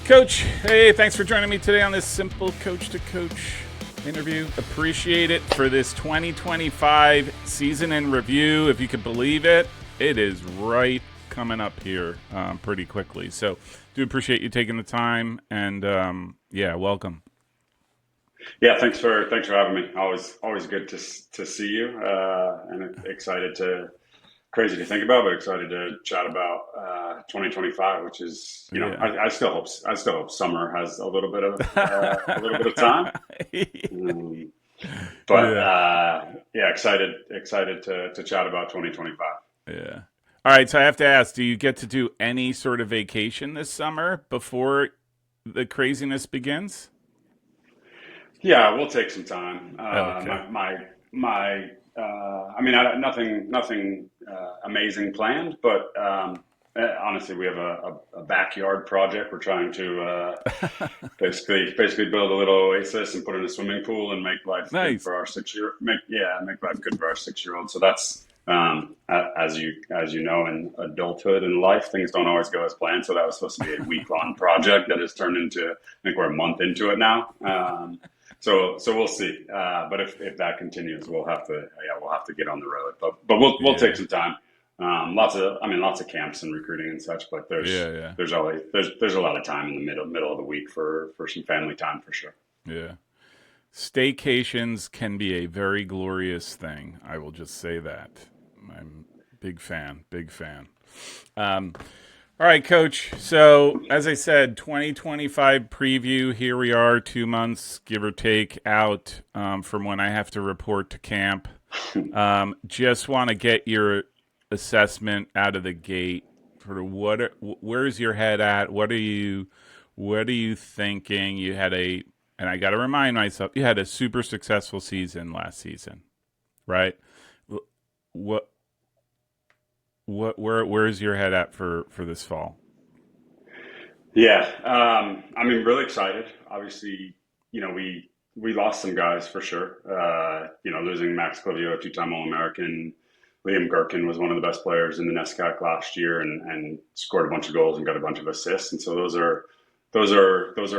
Coach, hey, thanks for joining me today on this simple coach to coach interview. Appreciate it for this 2025 season in review. If you could believe it, it is right coming up here pretty quickly. So do appreciate you taking the time, and welcome. Yeah, thanks for having me. Always good to see you, and excited to crazy to think about, but excited to chat about 2025, which is Yeah. I still hope summer has a little bit of time. Um, but Yeah. yeah, excited to chat about 2025. Yeah. All right, so I have to ask, do you get to do any sort of vacation this summer before the craziness begins? Yeah, we'll take some time. Oh, okay. Nothing amazing planned, but honestly, we have a backyard project. We're trying to basically build a little oasis and put in a swimming pool and make life good Nice. for our make life good for our 6 year old. So that's as you know, in adulthood and life, things don't always go as planned. So that was supposed to be a week long project that has turned into, I think we're a month into it now. So we'll see. But if that continues, we'll have to get on the road. But we'll take Yeah. some time. Lots of camps and recruiting and such. But Yeah, yeah. there's a lot of time in the middle of the week for some family time for sure. Yeah. Staycations can be a very glorious thing. I will just say that. I'm big fan, big fan. Um, all right, Coach. So, as I said, 2025 preview. Here we are, 2 months, give or take, out from when I have to report to camp. Just want to get your assessment out of the gate. Sort of where's your head at? What are you thinking? And I got to remind myself, you had a super successful season last season, right? What where's your head at for this fall? Yeah, really excited. Obviously, we lost some guys for sure. Losing Max Clivio, a two-time All-American. Liam Gherkin was one of the best players in the NESCAC last year and scored a bunch of goals and got a bunch of assists. And so those are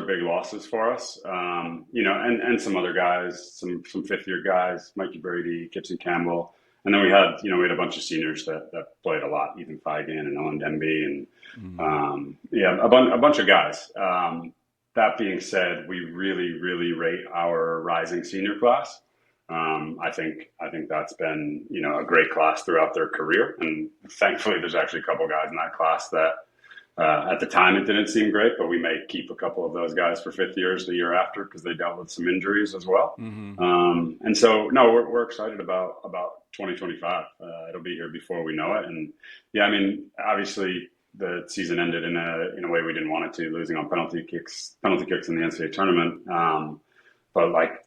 big losses for us. And some other guys, some fifth year guys, Mikey Brady, Gibson Campbell. And then we had a bunch of seniors that played a lot, Ethan Figan and Owen Demby and Mm, a bunch of guys. That being said, we really, really rate our rising senior class. I think that's been a great class throughout their career, and thankfully, there's actually a couple guys in that class that at the time it didn't seem great, but we may keep a couple of those guys for fifth years the year after because they dealt with some injuries as well. mm-hmm. And so no, we're excited about 2025. It'll be here before we know it, and yeah, obviously the season ended in a way we didn't want it to, losing on penalty kicks in the NCAA tournament. But like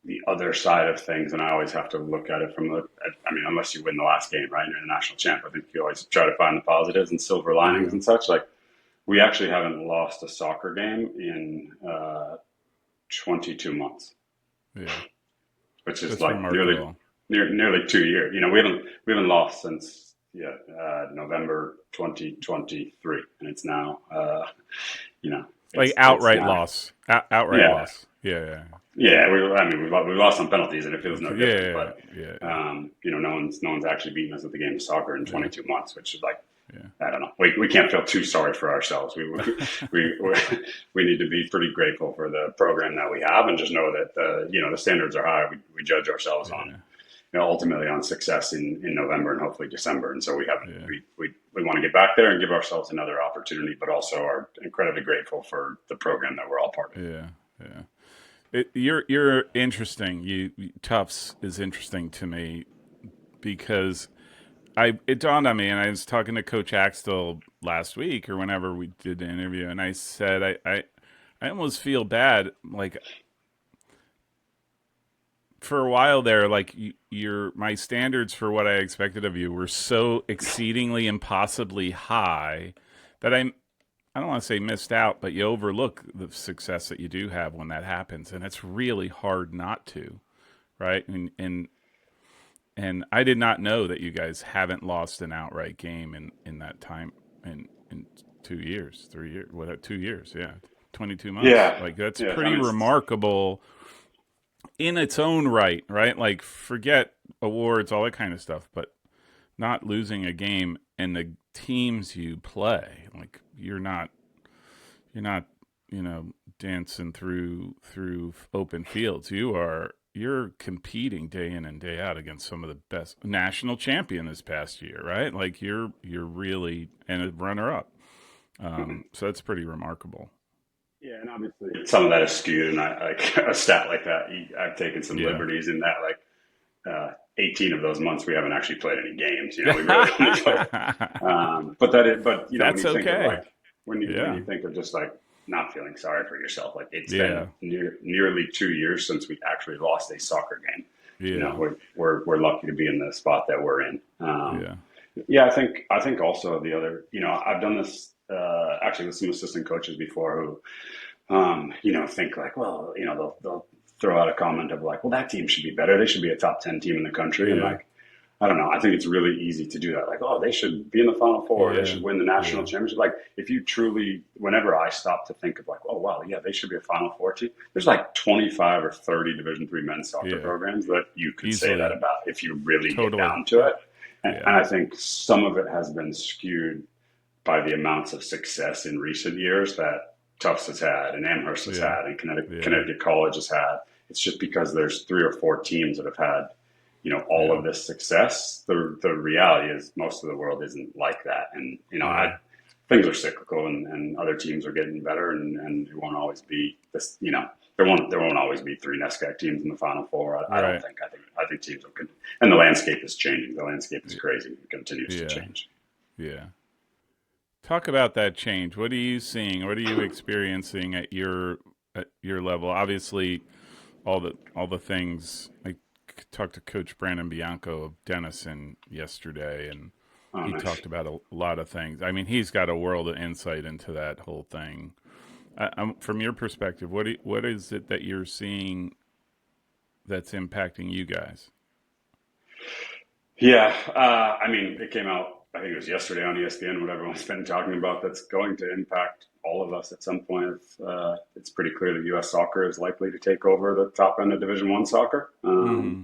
the other side of things, and I always have to look at it unless you win the last game, right? And you're the national champ. I think you always try to find the positives and silver linings Yeah, and such. Like we actually haven't lost a soccer game in 22 months, yeah. which is That's like nearly remarkable. nearly 2 years. We haven't lost since November 2023, and it's now Like it's outright now loss. Outright yeah. loss. Yeah, Yeah, we lost on penalties, and it feels no yeah, different. yeah, But yeah, yeah, no one's actually beaten us at the game of soccer in yeah, 22 months, which is like yeah. I don't know. We can't feel too sorry for ourselves. We need to be pretty grateful for the program that we have, and just know that the standards are high. We judge ourselves on Yeah, ultimately on success in November and hopefully December, and so we haven't yeah, we want to get back there and give ourselves another opportunity, but also are incredibly grateful for the program that we're all part of. yeah, yeah. You're interesting. Tufts is interesting to me because it dawned on me, and I was talking to Coach Axtell last week or whenever we did the interview, and I said I almost feel bad, like for a while there, like my standards for what I expected of you were so exceedingly impossibly high that I don't want to say missed out, but you overlook the success that you do have when that happens, and it's really hard not to, right? And I did not know that you guys haven't lost an outright game in that time in 2 years, 3 years, 2 years, yeah. 22 months. Yeah, Like that's yeah. I pretty mean, remarkable in its own right, right? Like forget awards, all that kind of stuff, but not losing a game and the teams you play, like you're not, dancing through open fields. You're competing day in and day out against some of the best national champion this past year, right? Like you're really and a runner up. mhm. So that's pretty remarkable. Yeah, and obviously some of that is skewed, and I like a stat like that. I've taken some Yeah. liberties in that, like 18 of those months we haven't actually played any games. We really only played. But when That's you think of okay. like when Yeah. you think of just like not feeling sorry for yourself, like it's been Yeah. nearly 2 years since we actually lost a soccer game. Yeah. We're lucky to be in the spot that we're in. Yeah. Yeah, I think also the other, I've done this actually with some assistant coaches before who, think like, well, they'll throw out a comment of like, well, that team should be better. They should be a top 10 team in the country. And Yeah. like, I don't know. I think it's really easy to do that. Like, oh, they should be in the Final Four. They Yeah. should win the national Yeah. championship. Like, if you truly, whenever I stop to think of like, oh, wow, yeah, they should be a Final Four team. There's like 25 or 30 Division III men's soccer Yeah. programs that you could say that Easily. about if you really get Totally. down to it. And Yeah. I think some of it has been skewed by the amounts of success in recent years that Tufts has had and Amherst has Yeah. had and Yeah. Connecticut College has had. It's just because there's 3 or 4 teams that have had, all Yeah. of this success. The reality is most of the world isn't like that. And, Yeah. things are cyclical and other teams are getting better and it won't always be this, there won't always be 3 NESCAC teams in the Final Four. I don't Right. think. I think teams will continue. And the landscape is changing. The landscape is crazy. It continues to Yeah. change. Yeah. Talk about that change. What are you seeing? What are you experiencing at your level? Obviously, all the things. I talked to Coach Brandon Bianco of Denison yesterday, and Oh, he nice. talked about a lot of things. I mean, he's got a world of insight into that whole thing. From your perspective, what is it that you're seeing that's impacting you guys? Yeah, it came out. I think it was yesterday on ESPN. What everyone's been talking about that's going to impact all of us at some point. It's pretty clear that U.S. soccer is likely to take over the top end of Division I soccer. Mm-hmm.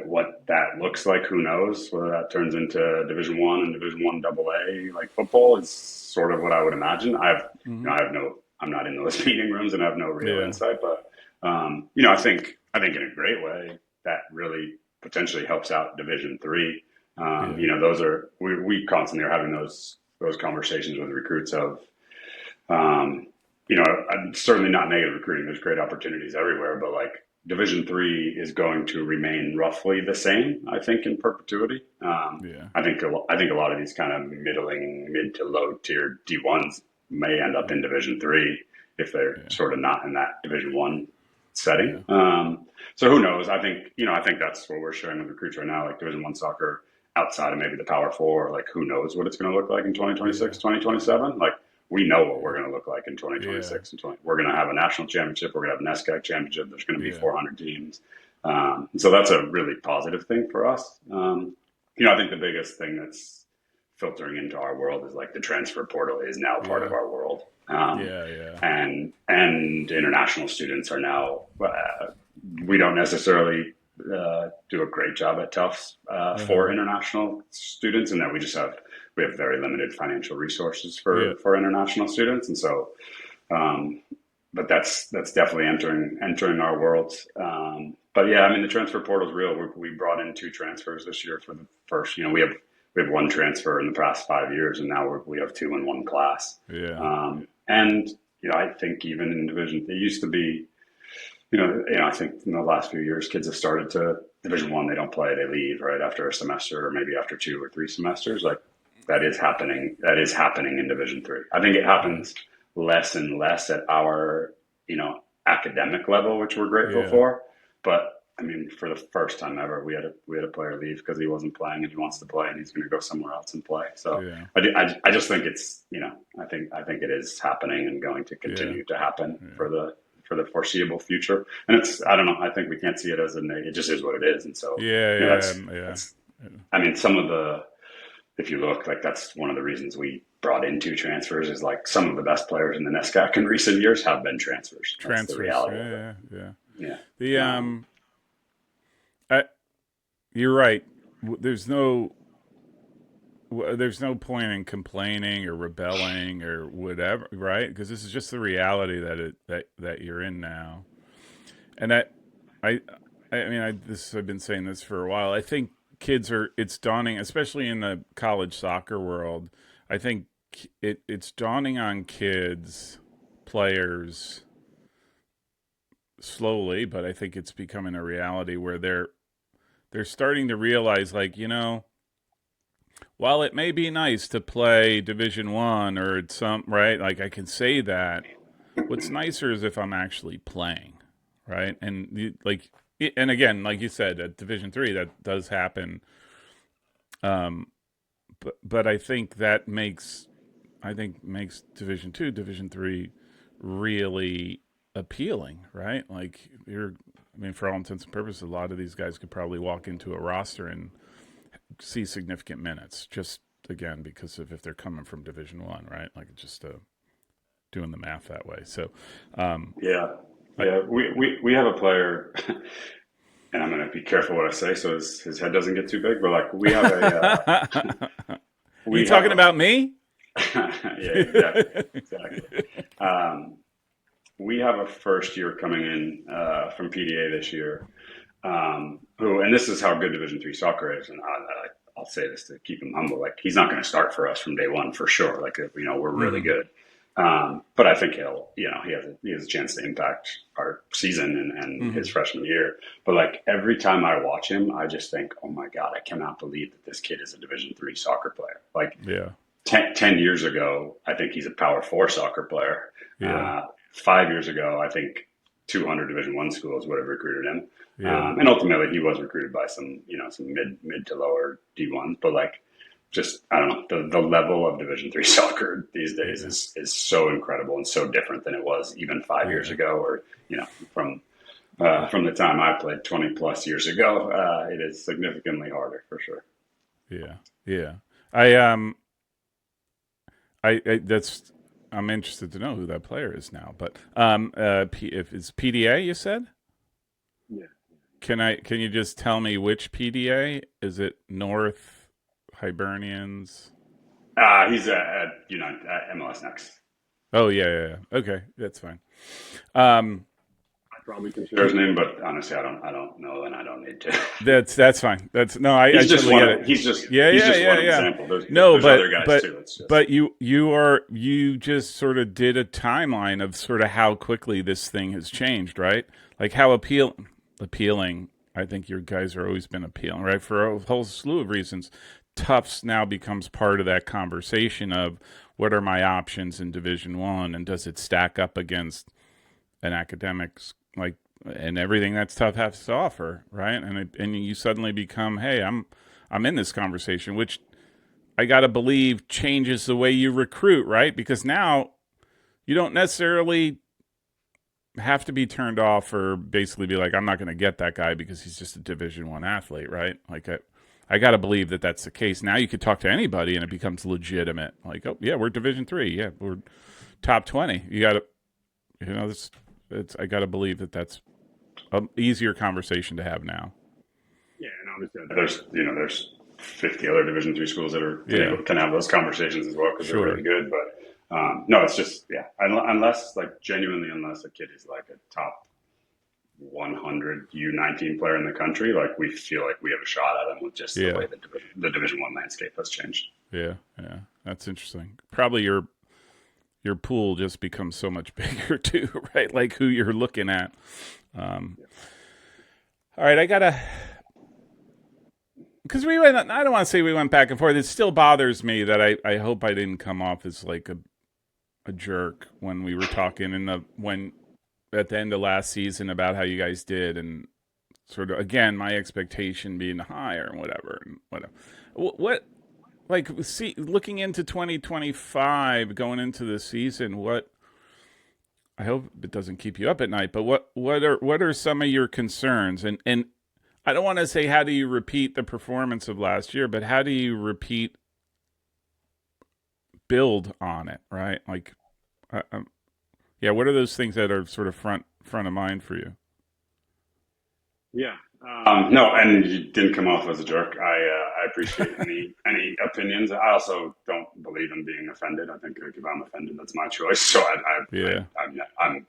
What that looks like, who knows? Whether that turns into Division I and Division I AA like football is sort of what I would imagine. Mm-hmm. I'm not in those meeting rooms and I have no real Yeah. insight, but I think in a great way that really potentially helps out Division III. Yeah. We constantly are having those conversations with recruits of, um, I'm certainly not negative recruiting. There's great opportunities everywhere, but like Division III is going to remain roughly the same, I think, in perpetuity. Yeah. I think a lot of these kind of mid to low tier D1s may end up in Division III if they're Yeah. sort of not in that Division I setting. Yeah. So who knows? I think that's what we're sharing with recruits right now, like Division I soccer outside of maybe the Power Four. Like who knows what it's going to look like in Yeah. 2026, 2027? Like we know what we're going to look like in Yeah. 2026 and 20. We're going to have a national championship. We're going to have a NESCAC championship. There's going to be Yeah. 400 teams. So that's a really positive thing for us. I think the biggest thing that's filtering into our world is like the transfer portal is now part of Yeah. our world. Yeah. Yeah. And international students are now, we don't necessarily do a great job at Tufts Uh-huh. for international students, and that we have very limited financial resources Yeah. for international students, and so um, but that's definitely entering our world. But yeah, the transfer portal is real. We brought in 2 transfers this year for the first. We have 1 transfer in the past 5 years, and now we have 2 in one class. Yeah. And I think even in division, it used to be. I think in the last few years, kids have started to Division I. They don't play; they leave right after a semester, or maybe after 2 or 3 semesters. Like that is happening. That is happening in Division III. I think it Yeah. happens less and less at our academic level, which we're grateful Yeah. for. But for the first time ever, we had a player leave because he wasn't playing and he wants to play and he's going to go somewhere else and play. So Yeah. I just think it's I think it is happening and going to Yeah. continue to happen Yeah. for the foreseeable future. And I don't know. I think we can't see it as it just is what it is. And so Yeah. Yeah. that's some of the if you look like that's one of the reasons we brought in two transfers is like some of the best players in the NESCAC in recent years have been transfers. That's the Transfers. reality of it. Yeah, yeah, yeah. Yeah. The Um, I, you're right. There's no point in complaining or rebelling or whatever, right? Because this is just the reality that you're in now. And I, I mean, I've been saying this for a while. I think it's dawning, especially in the college soccer world. I think it's dawning on kids, players, slowly, but I think it's becoming a reality where they're starting to realize, like, while it may be nice to play Division One or it's some right, like I can say that. What's nicer is if I'm actually playing, right? And and again, like you said, at Division Three, that does happen. Um, but I think makes Division Two, Division Three, really appealing, right? Like I mean, for all intents and purposes, a lot of these guys could probably walk into a roster and see significant minutes, just again because of if they're coming from Division One, right? Like just doing the math that way. So, yeah. I, Yeah. We have a player, and I'm going to be careful what I say so his head doesn't get too big, but like you we have talking about me? yeah, exactly. Exactly. Um, we have a first year coming in from PDA this year, and this is how good Division Three soccer is, and I'll say this to keep him humble. Like he's not going to start for us from day one for sure. Like we're really Mm-hmm. good, but I think he has a chance to impact our season and Mm-hmm. his freshman year. But like every time I watch him, I just think, oh my god, I cannot believe that this kid is a Division Three soccer player. Like Yeah. 10 years ago, I think he's a Power Four soccer player. Yeah. 5 years ago, I think 200 Division One schools would have recruited him, Yeah. and ultimately he was recruited by some mid to lower D1s. But like, just I don't know, the level of Division Three soccer these days Yeah. is so incredible and so different than it was even 5 years Yeah. ago, or from the time I played 20 plus years ago. It is significantly harder for sure. Yeah. Yeah. I I that's I'm interested to know who that player is now. But if it's PDA, you said, Yeah. can you just tell me which PDA? Is it North Hibernians? He's at MLS Next. Oh yeah, yeah, yeah. Okay, that's fine. Um, Probably consider his name, but honestly, I don't know, and I don't need to. that's fine. That's no, I He's just totally one. get it. He's Yeah, just yeah, one yeah. example. No, There's other guys too. It's just but you just sort of did a timeline of sort of how quickly this thing has changed, right? Like how appealing. I think your guys are always been appealing, right? For a whole slew of reasons. Tufts now becomes part of that conversation of what are my options in Division One, and does it stack up against an academics like and everything that's tough has to offer, right? And you suddenly become, hey, I'm in this conversation, which I gotta believe changes the way you recruit, right? Because now you don't necessarily have to be turned off or basically be like, I'm not going to get that guy because he's just a Division One athlete, right? Like I got to believe that that's the case. Now you could talk to anybody and it becomes legitimate. Like, oh yeah, we're Division Three, yeah, we're top 20. You got to, it's I got to believe that that's an easier conversation to have now. yeah, and obviously there's 50 other Division Three schools that Yeah, can have those conversations as well because they're really sure. good. But no, it's just unless like genuinely, unless a kid is like a top 100 U19 player in the country, like we feel like we have a shot at them with just the Yeah, way the Division One landscape has changed. yeah, yeah. That's interesting. Probably your pool just becomes so much bigger too, right? Like who you're looking at. Um, all right, I gotta because we went. I don't want to say we went back and forth. It still bothers me that I hope I didn't come off as like a jerk when we were talking in the when at the end of last season about how you guys did and sort of again my expectation being higher and whatever. What like see looking into 2025 going into the season, what I hope it doesn't keep you up at night, but what are some of your concerns? And I don't want to say how do you repeat the performance of last year, but how do you repeat build on it, right? Like, yeah. What are those things that are sort of front of mind for you? Yeah. No, and you didn't come off as a jerk. I appreciate any opinions. I also don't believe in being offended. I think like, if I'm offended, that's my choice. So Yeah. I'm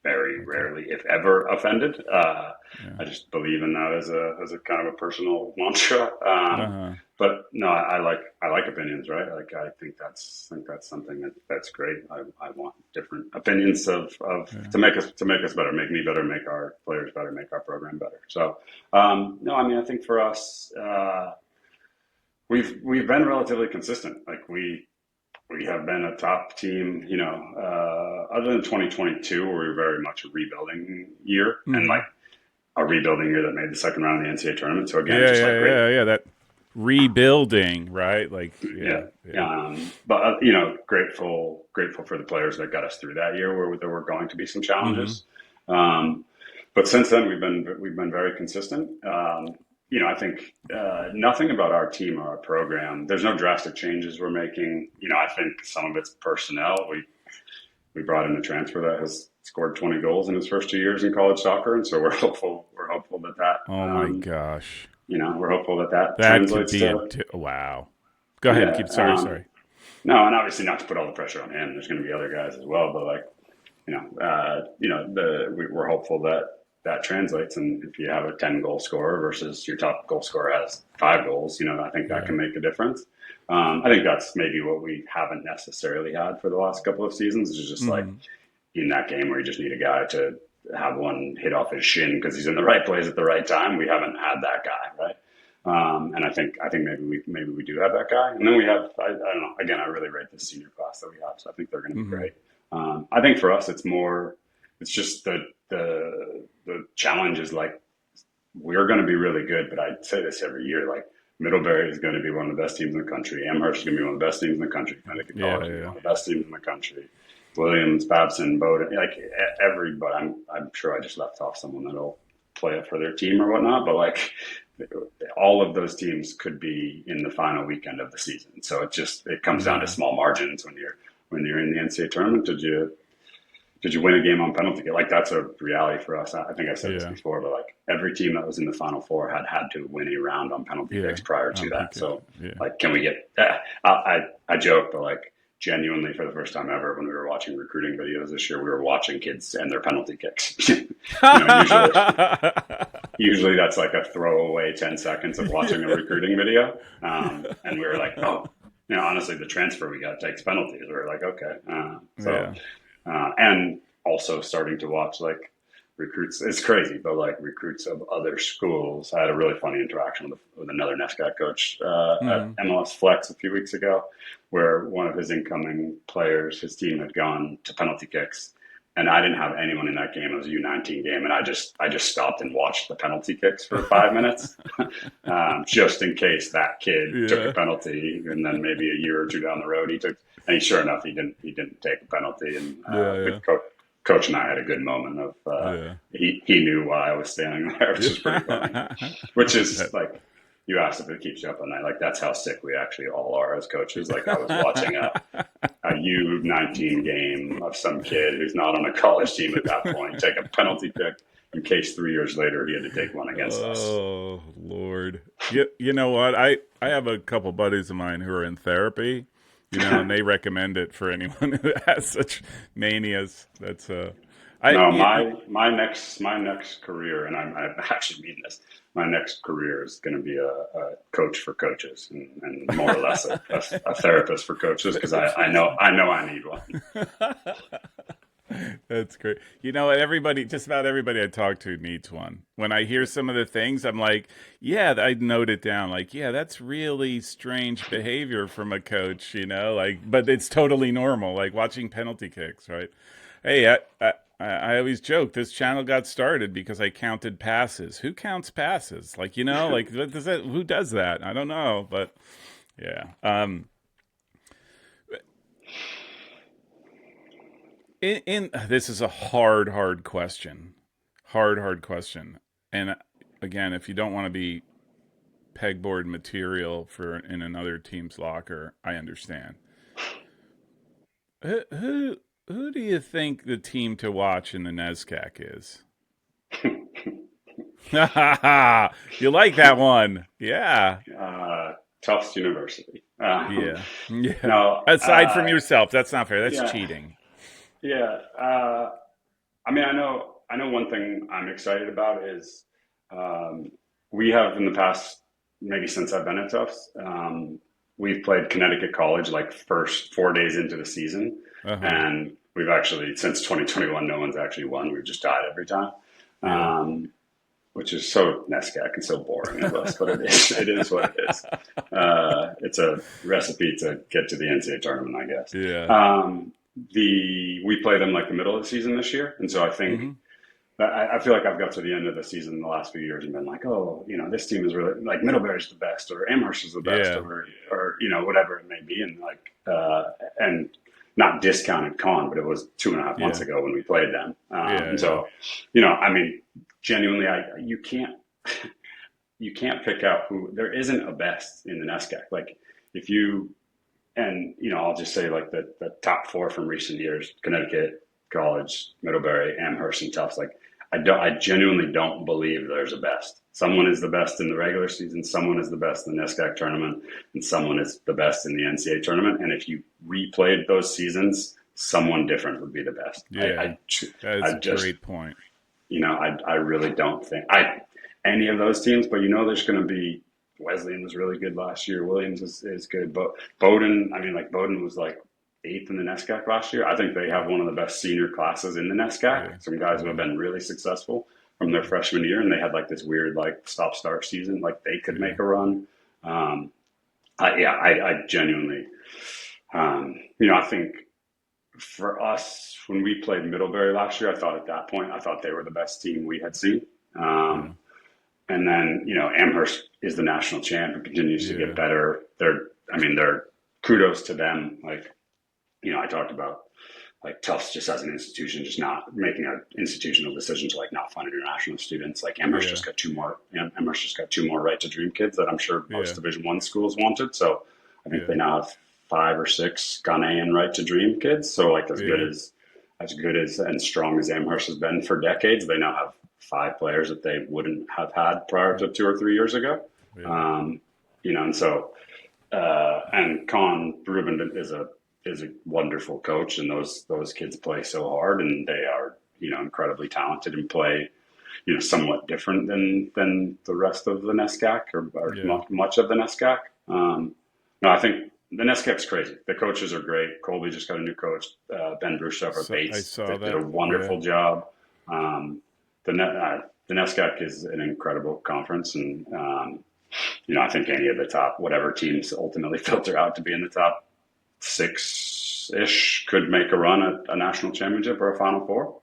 very Okay. rarely, if ever, offended. Yeah. I just believe in that as a kind of a personal mantra. Uh huh. But no, I like opinions, right? Like I think that's something that's great. I want different opinions of Yeah. to make us better, make me better, make our players better, make our program better. So no, I mean I think for us, we've been relatively consistent. Like we have been a top team, you know, other than 2022, where we were very much a rebuilding year and Mm-hmm. like a rebuilding year that made the second round of the NCAA tournament. So again, Yeah. just like Yeah. great, Yeah. Yeah. That rebuilding, right? Like, yeah. yeah. Yeah. But you know, grateful for the players that got us through that year where there were going to be some Mm-hmm. challenges. Um, but since then, we've been very consistent. You know, I think nothing about our team or our program. There's no drastic changes we're making. You know, I think some of it's personnel. We brought in a transfer that has scored 20 goals in his first 2 years in college soccer, and so we're hopeful that Oh my gosh. you know we're hopeful that that That could translates be to wow. Go ahead. yeah. Keep. Sorry. Sorry. No, and obviously not to put all the pressure on him. There's going to be other guys as well, but like we're hopeful that that translates. And if you have a 10 goal scorer versus your top goal scorer has 5 goals, you know, I think that Yeah. can make a difference. I think that's maybe what we haven't necessarily had for the last couple of seasons. Is just like Mm-hmm. in that game where you just need a guy to have one hit off his shin because he's in the right place at the right time. We haven't had that guy, right? And I think maybe we do have that guy. And then we have I don't know. Again, I really rate the senior class that we have, so I think they're going to be Mm-hmm. great. I think for us, it's just the challenge is like we're going to be really good, but I say this every year, like Middlebury is going to be one of the best teams in the country. Amherst is going to be one of the best teams in the country. Connecticut Yeah. College is going to be Yeah. one of the best teams in the country. Williams, Babson, Bowdoin, like everybody. I'm sure I just left off someone that'll play it for their team or whatnot, but like all of those teams could be in the final weekend of the season. So it comes down to Yeah. small margins when you're in the NCAA tournament. Did you win a game on penalty kick? Like that's a reality for us. I think I said this Yeah. before, but like every team that was in the Final Four had to win a round on penalty Yeah. kicks prior to I'm that. PK. So Yeah. like, can we get? I joke, but like genuinely for the first time ever, when we were watching recruiting videos this year, we were watching kids and their penalty kicks. You know, usually that's like a throwaway 10 seconds of watching a recruiting video, and we were like, oh. You know, honestly, the transfer we got takes penalties. We were like, okay, Yeah. and also starting to watch like recruits. It's crazy, but like recruits of other schools. I had a really funny interaction with another NESCAC coach at Mm-hmm. MLS Flex a few weeks ago, where one of his incoming players, his team had gone to penalty kicks, and I didn't have anyone in that game. It was a U19 game, and I just stopped and watched the penalty kicks for 5 minutes, just in case that kid took a Yeah. penalty, and then maybe a year or two down the road he took. And sure enough, he didn't take a penalty, and Yeah. coach and I had a good moment of Yeah. he knew why I was standing there, which is pretty funny. Yeah. Which is like you asked if it keeps you up at night. Like that's how sick we actually all are as coaches. Like I was watching a U19 game of some kid who's not on a college team at that point take a penalty kick in case 3 years later he had to take one against us. Oh Lord. You know what? I have a couple buddies of mine who are in therapy, and they recommend it for anyone who has such manias. That's I No, y- my next career, and I actually mean this. My next career is going to be a coach for coaches, and more or less a therapist for coaches because I know I need one. That's great. You know what? Just about everybody I talk to needs one. When I hear some of the things, I'm like, yeah, I note it down. Like, yeah, that's really strange behavior from a coach, like, but it's totally normal, like watching penalty kicks, right? Hey, I always joke this channel got started because I counted passes. Who counts passes? Like, like what does that? Who does that? I don't know, but yeah. In this is a hard question, hard question, and again, if you don't want to be pegboard material for in another team's locker, I understand. who do you think the team to watch in the NESCAC is? You like that one? Yeah, Tufts University. yeah, yeah. No, Aside from yourself, that's not fair. That's yeah, cheating. yeah. I mean, I know one thing I'm excited about is um, we have in the past, maybe since I've been at Tufts, we've played Connecticut College like first 4 days into the season, Uh huh. and we've actually since 2021, no one's actually won. We've just tied every time. Yeah. Um, which is so NESCAC and so boring of us, but it is what it is. It's a recipe to get to the NCAA tournament, I guess. Yeah. We play them like the middle of the season this year, and so I think Mm-hmm. I feel like I've got to the end of the season in the last few years and been like, oh, this team is really like Middlebury's the best, or Amherst is the best, Yeah. or whatever it may be, and like and not discounted Con, but it was 2.5 months Yeah. ago when we played them, Yeah. and Yeah. so I mean, genuinely, you can't pick out who there isn't a best in the NESCAC. Like if you and I'll just say like the top four from recent years: Connecticut College, Middlebury, Amherst, and Tufts. Like I genuinely don't believe there's a best. Someone is the best in the regular season, someone is the best in the NESCAC tournament, and someone is the best in the NCAA tournament. And if you replayed those seasons, someone different would be the best. Yeah. That is I a just great point. I really don't think any of those teams, but there's going to be Wesleyan was really good last year. Williams is good, but Bowdoin, I mean, like Bowdoin was like eighth in the NESCAC last year. I think they have one of the best senior classes in the Yeah. NESCAC. Some guys who have Yeah. been really successful from their freshman year, and they had like this weird like stop start season. Like they could Yeah. make a run. Um, I genuinely, I think for us when we played Middlebury last year, I thought at that point I thought they were the best team we had seen. Yeah. Um, and then, Amherst is the national champ and continues to get Yeah. better. They're kudos to them. Like, I talked about like Tufts just as an institution, just not making an institutional decision to like not fund international students. Like Yeah. Amherst just got two more Right to Dream kids that I'm sure most Yeah. Division I schools wanted. So I think Yeah. they now have 5 or 6 Ghanaian Right to Dream kids. So like Yeah. as good as and strong as Amherst has been for decades, they now have 5 players that they wouldn't have had prior to 2 or 3 years ago. Yeah. Um, and so and Con Ruben is a wonderful coach, and those kids play so hard, and they are incredibly talented and play somewhat different than the rest of the NESCAC or Yeah. much of the NESCAC. No, I think the NESCAC's crazy. The coaches are great. Colby just got a new coach, Ben Bruchov or So I Bates, saw did a that. Yeah. wonderful job. Um, the NESCAC is an incredible conference, and I think any of the top whatever teams ultimately filter out to be in the top 6-ish could make a run at a national championship or a Final Four.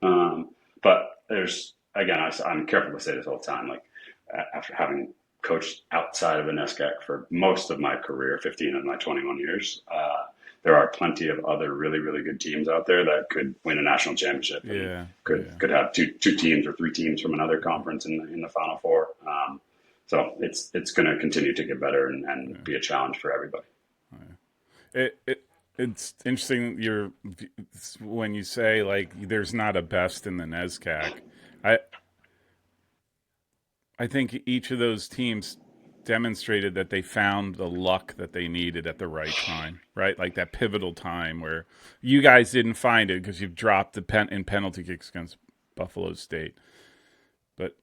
But there's again, I'm careful to say this all the time. Like after having coached outside of the NESCAC for most of my career, 15 of my 21 years, there are plenty of other really, really good teams out there that could win a national championship and Yeah. could Yeah. could have two teams or 3 teams from another conference in the Final Four. So it's going to continue to get better and be a challenge for everybody. It's interesting when you say like there's not a best in the NESCAC. I I think each of those teams demonstrated that they found the luck that they needed at the right time, right? Like that pivotal time where you guys didn't find it because you've dropped in penalty kicks against Buffalo State, but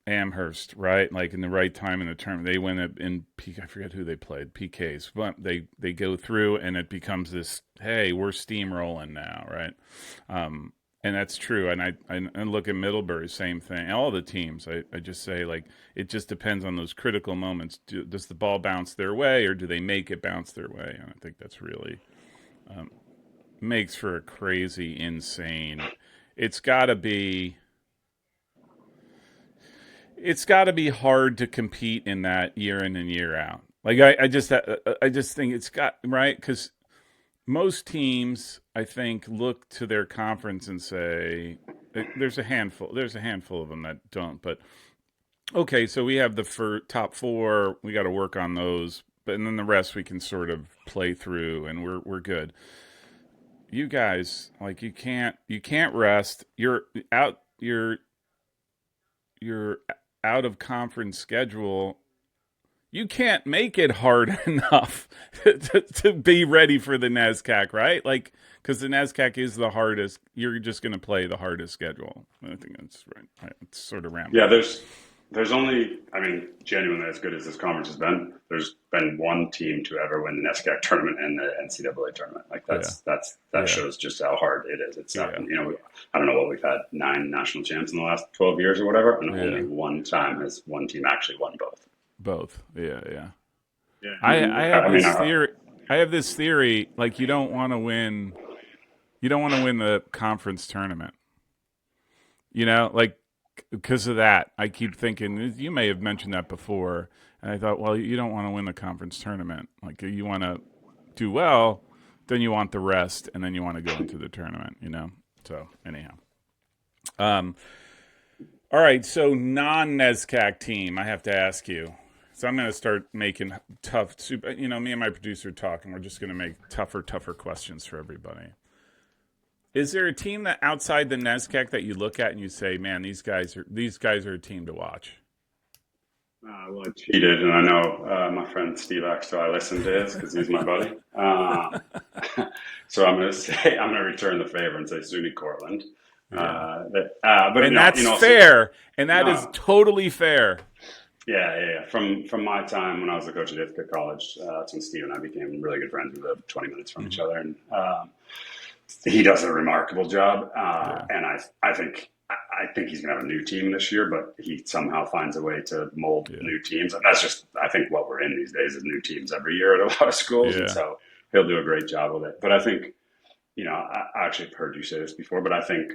Amherst, right? Like in the right time in the tournament, they win it in I forget who they played, PKs, but they go through and it becomes this. Hey, we're steamrolling now, right? And that's true. And I look at Middlebury, same thing. All the teams, I just say like it just depends on those critical moments. Does the ball bounce their way, or do they make it bounce their way? And I think that's really makes for a crazy, insane. It's got to be it's got to be hard to compete in that year in and year out. Like I just think it's got right because most teams I think look to their conference and say there's a handful of them that don't. But okay, so we have the top four. We got to work on those, but and then the rest we can sort of play through, and we're good. you guys, like, you can't rest. You're out of conference schedule. You can't make it hard enough to be ready for the NESCAC, right? Like, because the NESCAC is the hardest. You're just going to play the hardest schedule. I think that's right. It's sort of Yeah, rambling. there's only, I mean, genuinely as good as this conference has been. There's been one team to ever win the NESCAC tournament and the NCAA tournament. Like Yeah, that yeah, shows just how hard it is. It's yeah, I don't know what we've had, 9 national champs in the last 12 years or whatever, and only yeah. one time has one team actually won both. Both. Yeah, yeah. Yeah, I have I mean, this theory. I have this theory. Like, you don't want to win. You don't want to win the conference tournament. Like, because of that, I keep thinking you may have mentioned that before, and I thought, well, you don't want to win the conference tournament. Like, you want to do well, then you want the rest, and then you want to go into the tournament. So anyhow, um, all right. So non-NESCAC team, I have to ask you. So I'm going to start making tough. Me and my producer talk, and we're just going to make tougher questions for everybody. Is there a team that outside the NESCAC that you look at and you say, "Man, these guys are a team to watch"? well, I cheated, and I know my friend Steve Axtell, I listened to his because he's my buddy. So I'm going to say I'm going to return the favor and say SUNY Cortland. Yeah, But and no, that's so, fair, and that is no, totally fair. yeah. From my time when I was the coach at Ithaca College, that's when Steve and I became really good friends. We lived 20 minutes from each Hmm. other, and he does a remarkable job. Yeah, And I think he's going to have a new team this year, but he somehow finds a way to mold yeah, new teams, and that's just I think what we're in these days is new teams every year at a lot of schools, and yeah, so he'll do a great job with it. But I think I actually have heard you say this before, but I think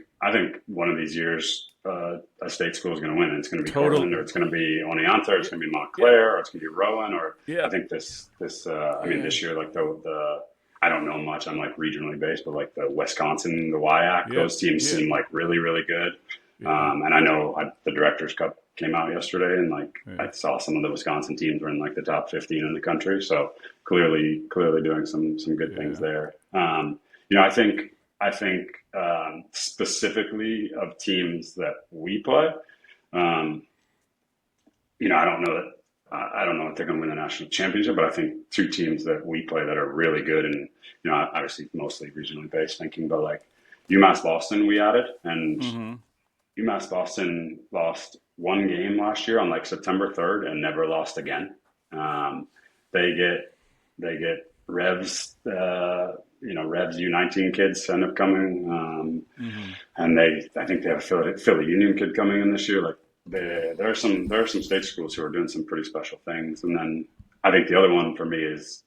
one of these years a state school is going to win, and it's going to be total. Cortland, or it's going to be Oneonta, or it's Yeah, going to be yeah, Montclair, or it's going to be Rowan, or yeah, I think this I mean yeah, this year like the I don't know much. I'm like regionally based, but like the Wisconsin, the WIAC, yeah, those teams yeah, seem like really, really good. yeah, And I know the Directors Cup came out yesterday, and like yeah, I saw some of the Wisconsin teams were in like the top 15 in the country. So clearly doing some good things yeah, there. I think specifically of teams that we play, um, I don't know that I don't know if they're going to win the national championship, but I think two teams that we play that are really good, and obviously mostly regionally based thinking, but like UMass Boston, we added, and mm-hmm. UMass Boston lost one game last year on like September 3rd and never lost again. Um, they get Revs, Revs U19 kids end up coming, Mm-hmm. and I think they have a Philly Union kid coming in this year. Like there are some state schools who are doing some pretty special things, and then I think the other one for me is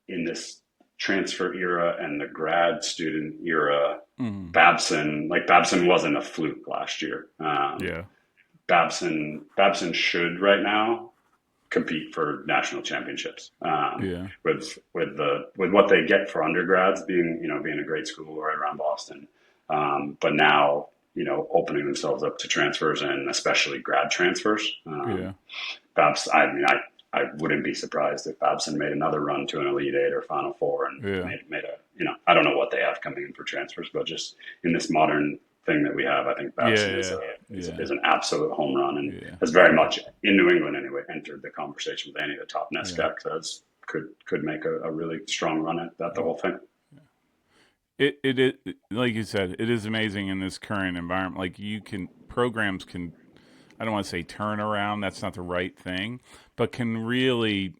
in this transfer era and the grad student era. Mm-hmm. Babson wasn't a fluke last year. Yeah, Babson should right now compete for national championships, yeah, with what they get for undergrads being a great school right around Boston, but now opening themselves up to transfers and especially grad transfers. yeah, I mean I wouldn't be surprised if Babson made another run to an Elite Eight or Final Four and yeah, made a I don't know what they have coming in for transfers, but just in this modern thing that we have, I think yeah, Babson yeah, is, yeah, is an absolute home run and yeah, has very much in New England anyway entered the conversation with any of the top yeah. NESCAC. So could make a really strong run at that the whole thing. It like you said, it is amazing in this current environment. Like, programs can, I don't want to say turn around, that's not the right thing, but can really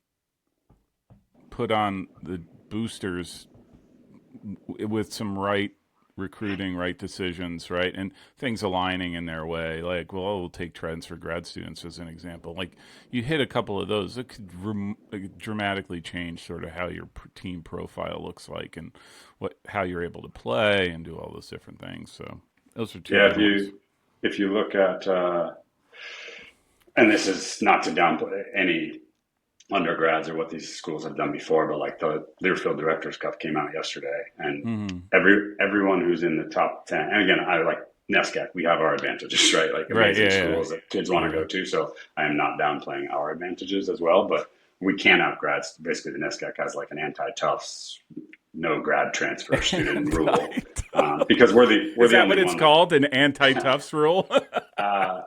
put on the boosters with some right recruiting, right decisions, right, and things aligning in their way. Like, well, we'll take trends for grad students as an example. Like, you hit a couple of those, it could dramatically change sort of how your team profile looks like and how you're able to play and do all those different things. So those are two Yeah, good ones. if you look at and this is not to downplay any undergrads or what these schools have done before, but like the Learfield Directors Cup came out yesterday, and Mm-hmm. everyone who's in the top 10, and again, I like NESCAC, we have our advantages, right? Like Right? amazing Yeah. schools that kids want to Yeah. go to. So I am not downplaying our advantages as well, but we can't outgrad. Basically, the NESCAC has like an anti-Tufts no grad transfer student rule, Anti-tough. because we're Is the that what only it's one that called? An anti-toughs rule? uh,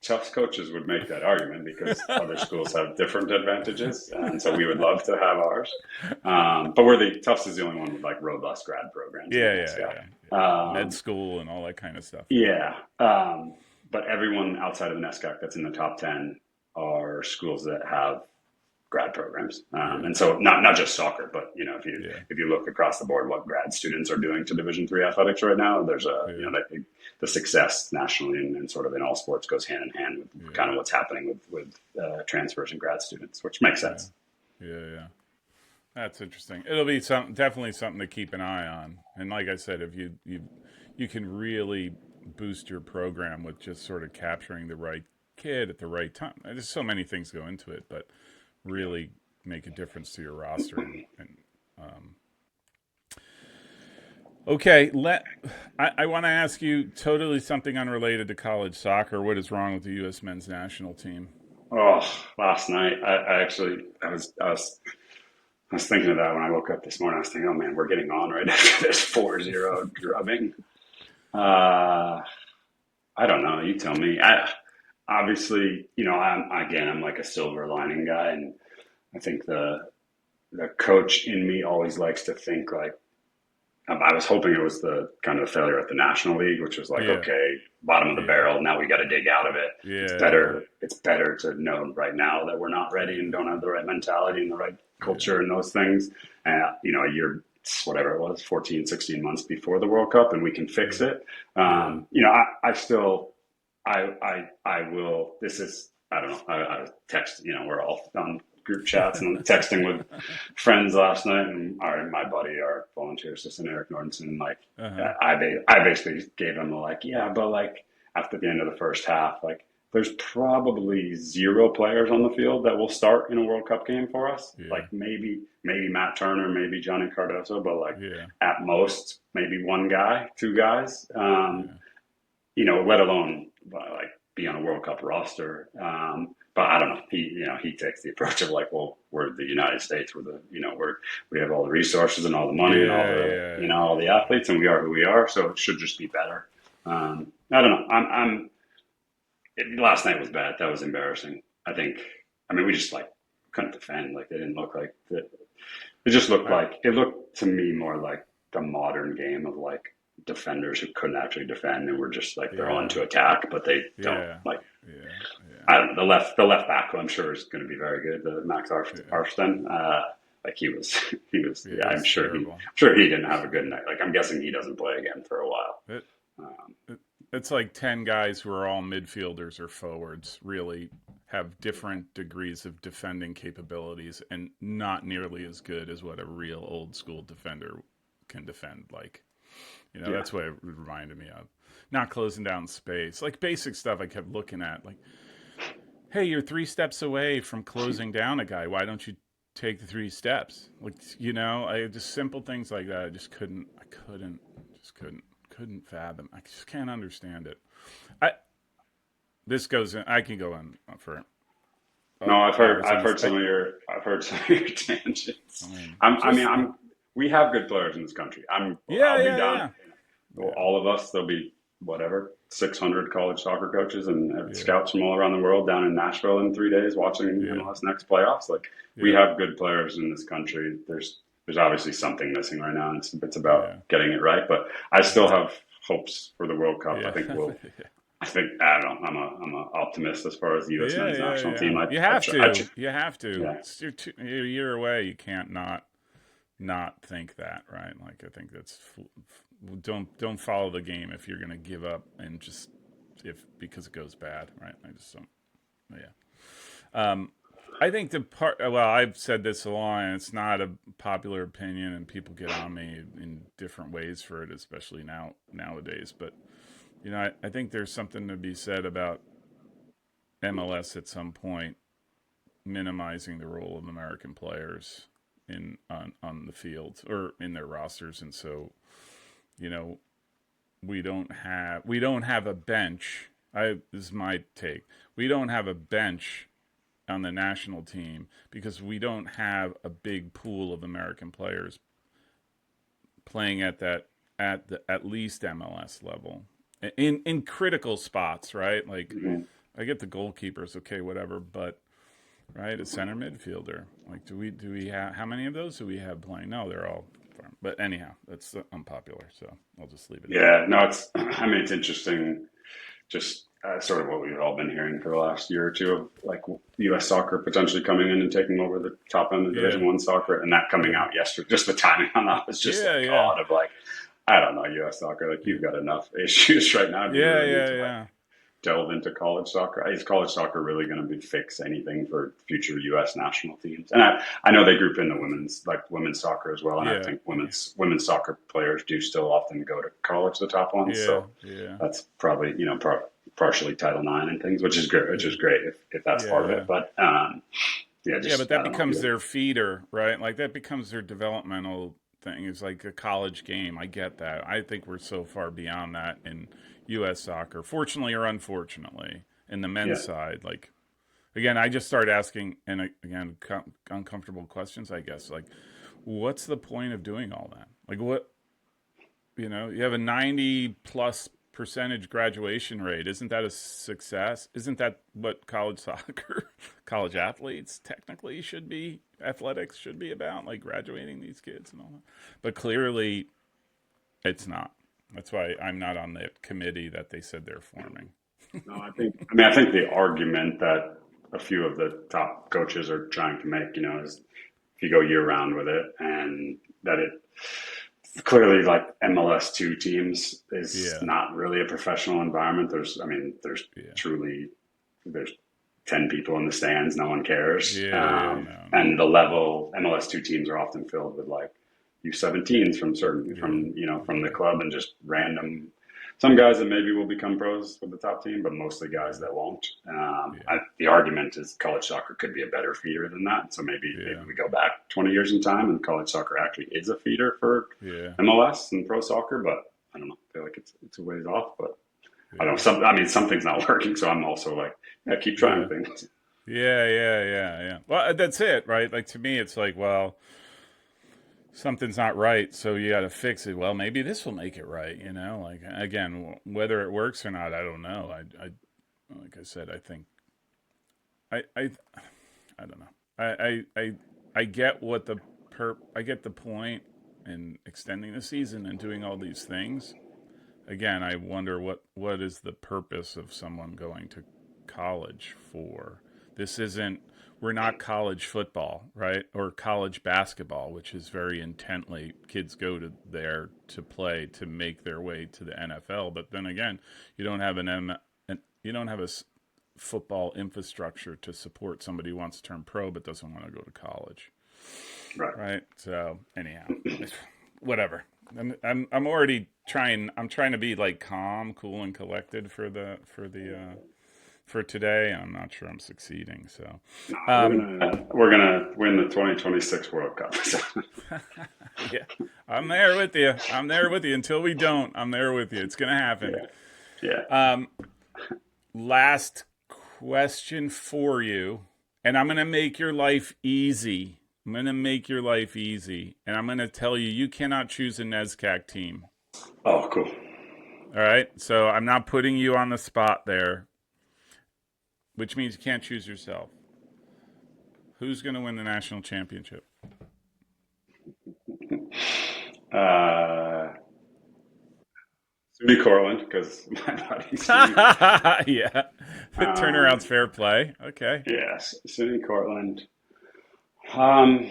Tufts coaches would make that argument because other schools have different advantages, and so we would love to have ours. But Tufts is the only one with like robust grad programs in the Yeah, yeah, NSCAC. yeah, yeah. Med Um, school and all that kind of stuff. Yeah, yeah, but everyone outside of the NSCAC that's in the top 10 are schools that have grad programs, yeah, and so not just soccer, but yeah, if you look across the board, what grad students are doing to Division III athletics right now, there's yeah, the success nationally and sort of in all sports goes hand in hand with yeah, kind of what's happening with transfers and grad students, which makes yeah, sense. yeah, yeah. That's interesting. It'll be definitely something to keep an eye on. And like I said, if you can really boost your program with just sort of capturing the right kid at the right time. There's so many things go into it, but really make a difference to your roster. And okay, I want to ask you totally something unrelated to college soccer. What is wrong with the U.S. men's national team? Oh, last night I actually I was thinking of that when I woke up this morning. I was thinking, oh man, we're getting on right after this 4-0 drubbing. Uh, I don't know. You tell me. Obviously, I'm like a silver lining guy, and I think the coach in me always likes to think like I was hoping it was the kind of the failure at the National League, which was like, Yeah, okay, bottom of the yeah, barrel. Now we got to dig out of it. It's yeah, better. It's better to know right now that we're not ready and don't have the right mentality and the right yeah, culture and those things. And a year, whatever it was, 14, 16 months before the World Cup, and we can fix yeah, it. yeah, I still, I will. This is, I don't know. I text. We're all on group chats and texting with friends last night, and my buddy, our volunteer assistant Eric Nordenson, like uh-huh, I basically gave him like, yeah, but like after the end of the first half, like there's probably zero players on the field that will start in a World Cup game for us. yeah, Like maybe Matt Turner, maybe Johnny Cardoso, but like yeah, at most maybe one guy, two guys. yeah, Let alone like be on a World Cup roster. But I don't know. He takes the approach of like, well, we're the United States. We have all the resources and all the money and all yeah, the yeah, all the athletes, and we are who we are. So it should just be better. I don't know. Last night was bad. That was embarrassing. I think. I mean, we just like couldn't defend. Like they didn't look like the, it just looked I, like it looked to me more like the modern game of like defenders who couldn't actually defend and were just like they're on yeah, to attack, but they don't yeah, like. yeah, yeah, I don't know, the left back who I'm sure is going to be very good. The Max yeah, Arfsten, like he was he was yeah. yeah. I'm He's sure terrible. he didn't have a good night. Like I'm guessing he doesn't play again for a while. It, Um, it's like 10 guys who are all midfielders or forwards really have different degrees of defending capabilities and not nearly as good as what a real old school defender can defend. Like, yeah, that's what it reminded me of. Not closing down space. Like basic stuff I kept looking at. Like, hey, you're 3 steps away from closing down a guy. Why don't you take the 3 steps? Like, I just simple things like that. Couldn't fathom. I just can't understand it. I this goes in. I can go on for no, hours on I've this. heard I've heard some of your tangents. I mean, I mean, just we have good players in this country. yeah, I'll be yeah, down. yeah, Well, yeah, all of us, there'll be whatever 600 college soccer coaches and yeah, scouts from all around the world down in Nashville in 3 days watching yeah, MLS next playoffs. Like we yeah, have good players in this country. There's obviously something missing right now, and it's yeah, about getting it right. But I still yeah, have hopes for the World Cup. yeah, I think I don't know. I'm a optimist as far as the U.S. yeah, men's yeah, national yeah. team. You have to. You have to. Yeah. You're a year away. You can't not think that, right? Like I think that's don't follow the game if you're going to give up and just if because it goes bad, right? I just don't. Yeah. I think the part. Well, I've said this a lot, and it's not a popular opinion, and people get on me in different ways for it, especially nowadays. But I think there's something to be said about MLS at some point minimizing the role of American players on the field or in their rosters, and so you know we don't have a bench. This is my take. We don't have a bench on the national team because we don't have a big pool of American players playing at least MLS level in critical spots, right? Like Hmm. I get the goalkeepers, okay, whatever, but right, a center midfielder. Like, do we have how many of those do we have playing? No, they're all farm. But anyhow, that's unpopular, so I'll just leave it at that. Yeah, no, it's. I mean, it's interesting. Just sort of what we've all been hearing for the last year or two of like U.S. soccer potentially coming in and taking over the top end of Yeah, Division One soccer, and that coming yeah, out yesterday. Just the timing on that was just yeah, like yeah, odd. Of like, I don't know, U.S. soccer. Like yeah, you've got enough issues right now. Do you yeah, really need yeah, to like yeah, delve into college soccer? Is college soccer really going to be fix anything for future U.S. national teams? And I know they group in the women's soccer as well, and I yeah, think women's soccer players do still often go to college, the top ones. yeah, So yeah, that's probably partially Title IX and things, which is good, which yeah, is great if that's part of yeah. it. But yeah, Yeah, but just I that don't know. becomes their feeder, right? Like that becomes their developmental thing. It's like a college game. I get that. I think we're so far beyond that in U.S. soccer, fortunately or unfortunately, in the men's Yeah, side. Like again, I just start asking, and again, uncomfortable questions. I guess like, what's the point of doing all that? Like, what you have a 90+ percentage graduation rate. Isn't that a success? Isn't that what college soccer, college athletes technically should be? Athletics should be about like graduating these kids and all that. But clearly, it's not. That's why I'm not on the committee that they said they're forming. no, I think the argument that a few of the top coaches are trying to make, is if you go year round with it, and that it clearly like MLS two teams is Yeah, not really a professional environment. There's yeah, truly there's 10 people in the stands, no one cares. yeah, yeah. No, no. And the level MLS two teams are often filled with like U17s Yeah, from the yeah, club and just random some guys that maybe will become pros with the top team, but mostly guys yeah, that won't. yeah, The argument is college soccer could be a better feeder than that. So maybe yeah, we go back 20 years in time and college soccer actually is a feeder for yeah, MLS and pro soccer, but I don't know. I feel like it's a ways off, but I don't know. yeah, Something's not working, so I'm also like, yeah, keep trying yeah. things. Yeah, yeah, yeah, yeah. Well, that's it, right? Like to me, it's like, well, something's not right, so you got to fix it. Well, maybe this will make it right, Like again, whether it works or not, I don't know. Like I said, I think I don't know. I get what I get the point in extending the season and doing all these things. Again, I wonder what is the purpose of someone going to college for? This isn't we're not college football, right? Or college basketball, which is very intently kids go to there to play to make their way to the NFL. But then again, you don't have you don't have football infrastructure to support somebody who wants to turn pro but doesn't want to go to college, Right. right? So anyhow, whatever. I'm already trying. I'm trying to be like calm, cool, and collected for today. I'm not sure I'm succeeding. So, No, um, we're gonna win the 2026 World Cup. So, yeah, I'm there with you. I'm there with you until we don't. I'm there with you. It's gonna happen. yeah, yeah. Um, last question for you, and I'm gonna make your life easy. I'm gonna make your life easy, and I'm gonna tell you you cannot choose a NESCAC team. Oh, cool. All right, so I'm not putting you on the spot there, which means you can't choose yourself. Who's going to win the national championship? Uh, SUNY Cortland because my buddy SUNY. Yeah, the turnaround's Um, fair play. Okay. yes, SUNY Cortland. Um,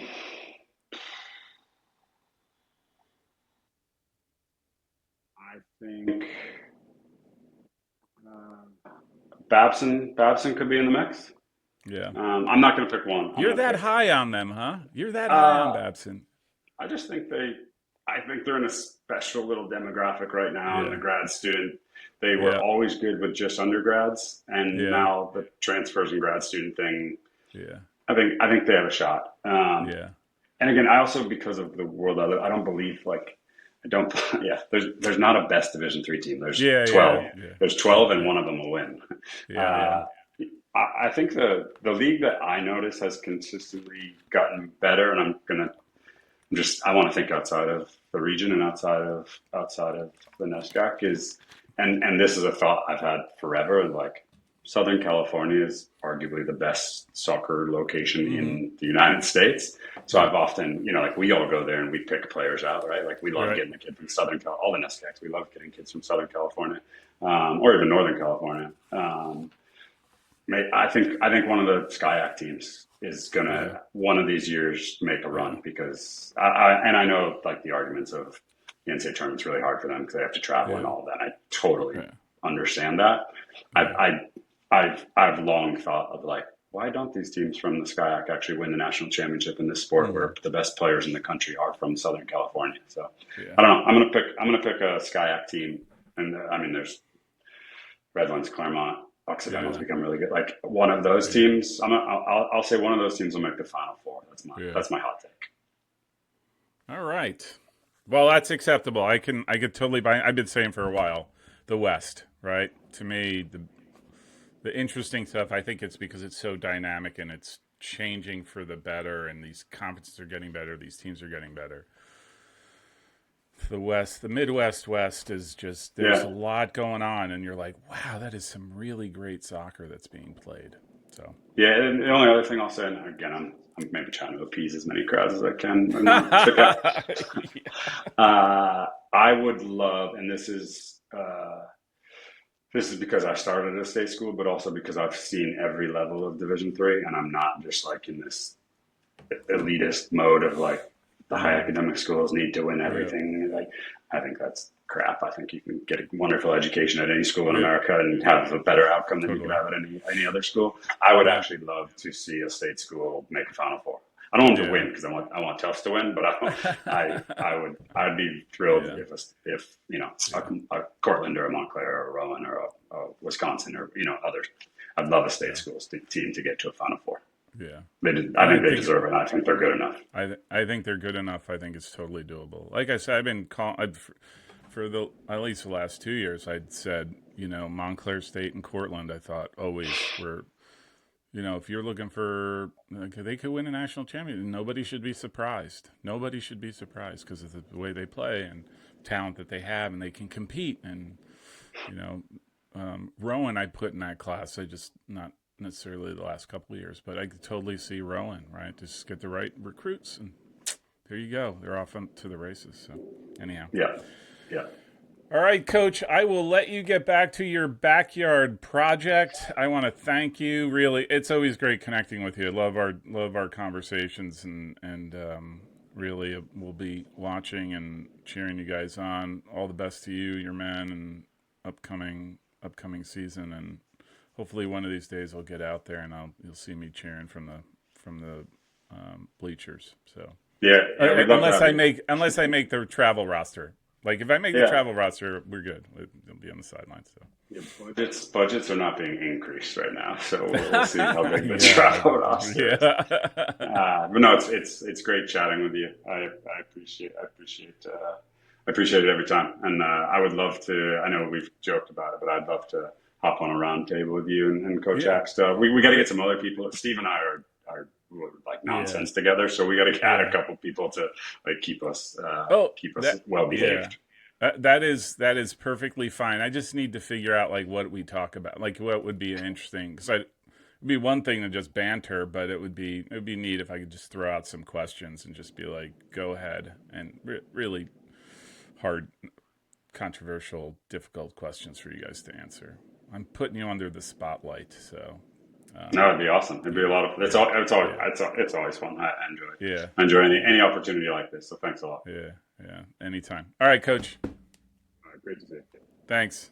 I think Babson could be in the mix. Yeah. I'm not going to pick one. I'm You're going to that pick. high on them, huh? You're that high on Uh, Babson. I just think I think they're in a special little demographic right now in the Yeah. grad student. They were Yeah. always good with just undergrads, and Yeah. now the transfers and grad student thing. Yeah. I think they have a shot. Yeah. And again, I also because of the world I live, I don't believe like I don't. Yeah, there's not a best Division three team. There's Yeah. Yeah. 12. Yeah. There's Yeah. 12, and Yeah. one of them will win. Yeah. Yeah. Uh, I think the league that I notice has consistently gotten better, and I want to think outside of the region and outside of the NESCAC is, and this is a thought I've had forever. Like Southern California is arguably the best soccer location Mm-hmm. in the United States. So Yep. I've often, like we all go there and we pick players out, right? Like we love Right. getting a kid from all the NESCACs. We love getting kids from Southern California, or even Northern California. I think one of the SkyAct teams is Yeah. gonna one of these years make a Yeah. run because and I know like the arguments of the NCAA tournament's really hard for them because they have to travel and Yeah. all of that. I totally Yeah. understand that. I, Yeah. I I've long thought of like why don't these teams from the SkyAC actually win the national championship in this sport Mm-hmm. where the best players in the country are from Southern California? So Yeah. I don't know. I'm gonna pick a SkyAC team, and I mean there's Redlands, Claremont, Occidental's Yeah. become really good. Like one of those Yeah. teams, I'll say one of those teams will make the Final Four. Yeah. That's my hot take. All right. Well, that's acceptable. I could totally buy. I've been saying for a while, the West, right? To me, the interesting stuff. I think it's because it's so dynamic and it's changing for the better, and these conferences are getting better. These teams are getting better. The West, the Midwest West is just there's a Yeah, lot going on, and you're like, wow, that is some really great soccer that's being played. So yeah. And the only other thing I'll say, and again, I'm maybe trying to appease as many crowds as I can and pick up. I would love, and this is because I started at a state school, but also because I've seen every level of Division 3, and I'm not just like in this elitist mode of like the high Mm, academic schools need to win yeah, everything. Like, I think that's crap. I think you can get a wonderful education at any school in yeah, America and have a better outcome than you could totally. have at any other school. I would Yeah, actually love to see a state school make a Final Four. I don't want them to yeah, win because I want Tufts to win, but I'd be thrilled yeah, if yeah, a Cortland or a Montclair or a Rowan or a Wisconsin or others. I'd love a state yeah, schools team to get to a Final Four. yeah. I I think they think deserve it. And I think they're good enough. I think they're good enough. I think it's totally doable. Like I said, I've been calling for the at least the last 2 years. I'd said Montclair State and Cortland. I thought always were if you're looking for they could win a national championship. Nobody should be surprised. Nobody should be surprised because of the way they play and talent that they have, and they can compete. And you know, Rowan, I put in that class. I just not necessarily the last couple of years, but I could totally see Rowan. Right, just get the right recruits, and there you go. They're off to the races. So anyhow. Yeah, yeah. All right, Coach, I will let you get back to your backyard project. I want to thank you. Really, it's always great connecting with you. I love our conversations, and really, we'll be watching and cheering you guys on. All the best to you, your men, and upcoming season. And hopefully, one of these days, I'll get out there and you'll see me cheering from the bleachers. So Yeah, yeah, we'd love to unless have I you. make the travel roster. Like if I make the Yeah, travel roster, we're good. It'll be on the sidelines. yeah, budgets are not being increased right now, so we'll see how big the Yeah, travel roster is. yeah, But no, it's great chatting with you. I appreciate it every time, and I would love to. I know we've joked about it, but I'd love to hop on a round table with you and Coach yeah, Axtell. We got to get some other people. Steve and I are like yeah, nonsense together, so we got to add a yeah. couple people to like Oh, keep us that well yeah. behaved. That is perfectly fine. I just need to figure out like what we talk about, like what would be interesting. Because it'd be one thing to just banter, but it would be neat if I could just throw out some questions and just be like, go ahead, and really hard, controversial, difficult questions for you guys to answer. I'm putting you under the spotlight, so No, um, it'd be awesome. It'd be a yeah, lot of. yeah, yeah, It's always fun. I enjoy it. yeah, I enjoy any opportunity like this. So thanks a lot. yeah, yeah. Anytime. All right, Coach. All right, great to see you. Thanks.